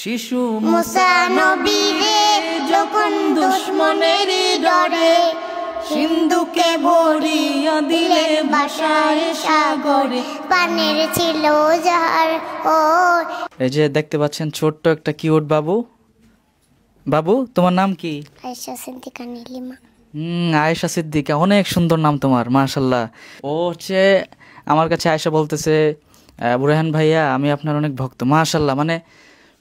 শিশু মুসা নবীরে যখন দুশমনের ডরে সিন্ধুকে ভরিয়া দিলে ভাষায় সাগরে পানের ছিল যার ও। এই যে দেখতে পাচ্ছেন ছোট্ট একটা কিউট বাবু। বাবু তোমার নাম কি? আয়েশা সিদ্দিকা নীলিমা। আয়েশা সিদ্দিকা, অনেক সুন্দর নাম তোমার, মাশাআল্লাহ। ও হচ্ছে আমার কাছে আয়েশা বলতেছে, বুরহান ভাইয়া আমি আপনার অনেক ভক্ত। মাশাআল্লাহ, মানে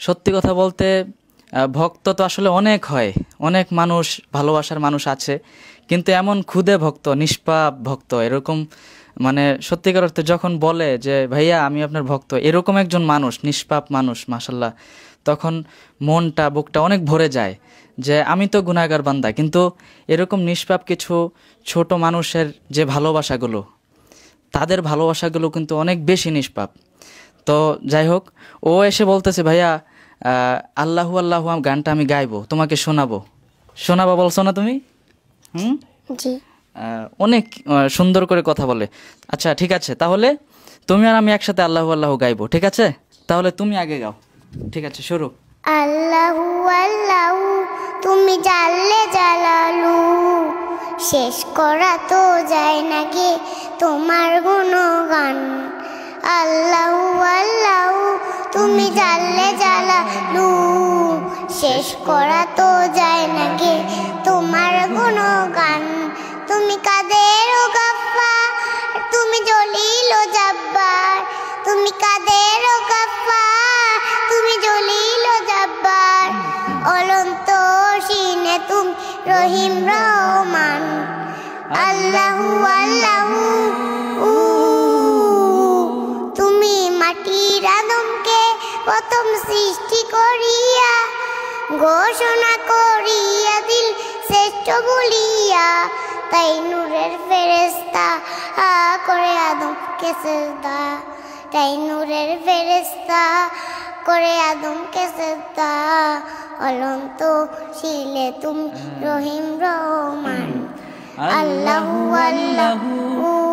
সত্যি কথা বলতে ভক্ত তো আসলে অনেক হয়, অনেক মানুষ ভালোবাসার মানুষ আছে, কিন্তু এমন খুদে ভক্ত, নিষ্পাপ ভক্ত, এরকম মানে সত্যিকার অর্থে যখন বলে যে ভাইয়া আমি আপনার ভক্ত, এরকম একজন মানুষ, নিষ্পাপ মানুষ, মাশাআল্লাহ, তখন মনটা বুকটা অনেক ভরে যায় যে আমি তো গুনাহগার বান্দা, কিন্তু এরকম নিষ্পাপ কিছু ছোট মানুষের যে ভালোবাসাগুলো, তাদের ভালোবাসাগুলো কিন্তু অনেক বেশি নিষ্পাপ। তো যাই হোক, ও এসে বলতেছে ভাইয়া আল্লাহু আল্লাহু গানটা আমি গাইবো, তোমাকে শোনাবো বলছো না তুমি? জি। অনেক সুন্দর করে কথা বলে। আচ্ছা ঠিক আছে, তাহলে তুমি আর আমি একসাথে আল্লাহু আল্লাহু গাইবো, ঠিক আছে? তাহলে তুমি আগে গাও, ঠিক আছে? শুরু। আল্লাহু আল্লাহু তুমি জাল্লে জালালু, শেষ করা তো যায় না গে তোমার গুণগান। আল্লাহু আল্লাহু তুমি জাল্লে জালালু, শেষ করা তো যায় না গে তোমার গুণগান। তুমি কাদের ও গাফফার, তুমি জলিল ও জাব্বার, তুমি কাদের ও গাফফার, তুমি জলিল ও জাব্বার, অনন্ত সিনে তুমি রহিম রহমান। আল্লাহু আল্লাহু তুমি মাটির আদমকে প্রথম সৃষ্টি করিয়া ঘোষণা করিয়া দিল শ্রেষ্ঠ বলিয়া, তাই নূরের ফেরেশতা করে আদমকে সিজদা, তাই নূরের ফেরেশতা করে আদমকে সিজদা, অনন্ত শিলে তুমি রহিম রহমান। আল্লাহু আল্লাহু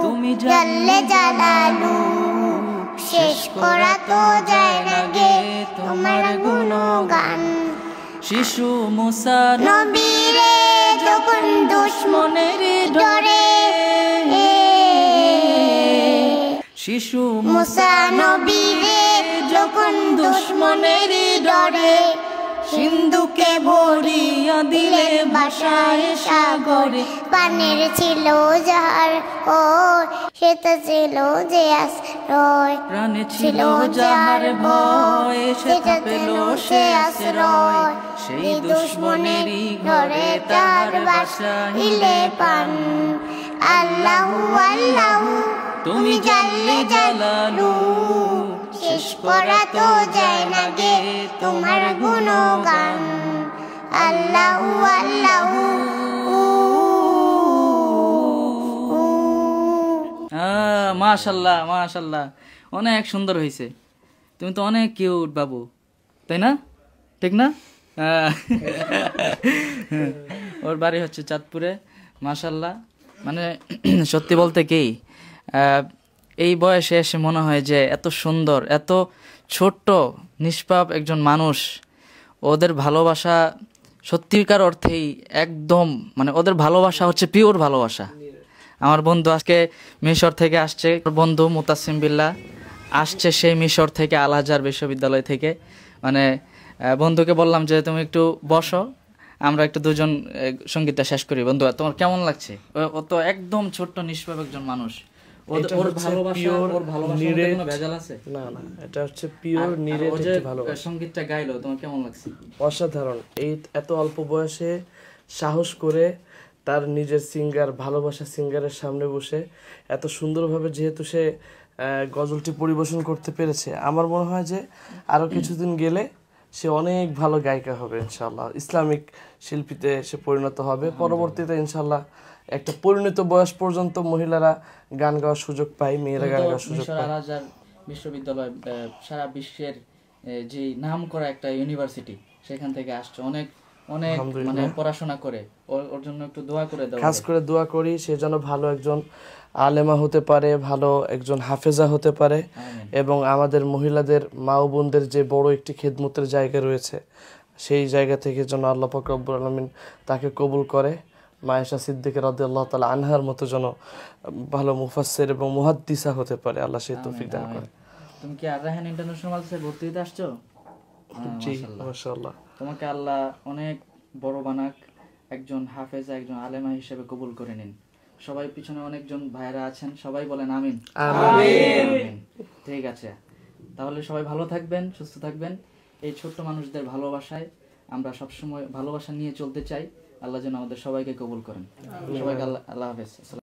তুমি জাল্লে জালালু, শেষ করা তো যায় না গে তোমার গুণগান। শিশু মুসা নবীরে যখন দুশমনের ডরে, শিশু মুসা নবীরে যখন দুশমনের ডরে সিন্ধুকে ভরিয়া দিলে ভাষায় সাগরে পানের ছিল যার ও, সেটা ছিল যে আশ্রয়, প্রাণে ছিল যাহার ভয়, সেটা পেল সে আশ্রয়, সেই দুশমনেরই ঘরে তার বাসা হিলে পান। আল্লাহু আল্লাহু তুমি জাল্লে জালালু, শেষ করা তো যায় না গে তোমার গুণগান। আল্লাহু আল্লাহু মাশাআল্লাহ মাশাআল্লাহ, অনেক সুন্দর হয়েছে। তুমি তো অনেক কিউট বাবু, তাই না? ঠিক না? ওর বাড়ি হচ্ছে চাঁদপুরে। মাশাআল্লাহ, মানে সত্যি বলতে কি এই বয়সে এসে মনে হয় যে এত সুন্দর, এত ছোট্ট নিষ্পাপ একজন মানুষ, ওদের ভালোবাসা সত্যিকার অর্থেই একদম, মানে ওদের ভালোবাসা হচ্ছে পিওর ভালোবাসা। আমার বন্ধু আজকে মিশর থেকে আসছে, বন্ধু মুতাসিম বিল্লাহ আসছে সেই মিশর থেকে, আল আজহার বিশ্ববিদ্যালয় থেকে। মানে বন্ধুকে বললাম যে তুমি একটু বসো, আমরা একটু দুজন সঙ্গীতটা শেষ করি। বন্ধু তোমার কেমন লাগছে? ও তো একদম ছোট্ট নিষ্পাপ একজন মানুষ, ওর ভালোবাসা, ওর ভালোবাসার মধ্যে কোনো ভেজাল আছে? না না, এটা হচ্ছে পিওর নিরেট ভালোবাসা। সঙ্গীতটা গাইলো, তোমার কেমন লাগছে? অসাধারণ। এই এত অল্প বয়সে সাহস করে তার নিজের সিঙ্গার, ভালোবাসা সিঙ্গারের সামনে বসে এত সুন্দরভাবে যেহেতু সে গজলটি পরিবেশন করতে পেরেছে, আমার মনে হয় যে আরো কিছুদিন গেলে সে অনেক ভালো গায়িকা হবে ইনশাআল্লাহ, ইসলামিক শিল্পীতে সে পরিণত হবে। পরবর্তীতে ইনশাআল্লাহ একটা পরিণত বয়স পর্যন্ত মহিলারা গান গাওয়ার সুযোগ পায়, মেয়েরা গান গাওয়ার সুযোগ পায়। আল আজহার বিশ্ববিদ্যালয় সারা বিশ্বের যে নাম করা একটা ইউনিভার্সিটি, সেখান থেকে আসছে, অনেক অনেক মানে পড়াশোনা করে। ওর জন্য একটু দোয়া করে দাও। খাস করে দোয়া করি সে যেন ভালো একজন আলেমা হতে পারে, ভালো একজন হাফেজা হতে পারে, আমিন। এবং আমাদের মহিলাদের মা ও বোনদের যে বড় একটি খেদমতের জায়গা রয়েছে সেই জায়গা থেকে যেন আল্লাহ পাক রব্বুল আলামিন তাকে কবুল করে। মায়েশা সিদ্দিকা রাদিয়াল্লাহু তাআলা আনহার মতো যেন ভালো মুফাসসির এবং মুহাদ্দিসা হতে পারে, আল্লাহ সেই তৌফিক দান করে। তুমি কি আর রায়হান ইন্টারন্যাশনাল মাদ্রাসায় ভর্তি হতে আসছো? জি, মাশাআল্লাহ। মাশাআল্লাহ। তোমাকে আল্লাহ অনেক বড় বানাক, একজন হাফেজ, একজন আলেমা হিসেবে কবুল করে নিন। সবাই পিছনে অনেকজন ভাইরা আছেন, সবাই বলেন আমিন। আমিন। ঠিক আছে, তাহলে সবাই ভালো থাকবেন, সুস্থ থাকবেন। এই ছোট্ট মানুষদের ভালোবাসায় আমরা সবসময় ভালোবাসা নিয়ে চলতে চাই। আল্লাহ যেন আমাদের সবাইকে কবুল করেন। সবাইকে আল্লাহ হাফেজ।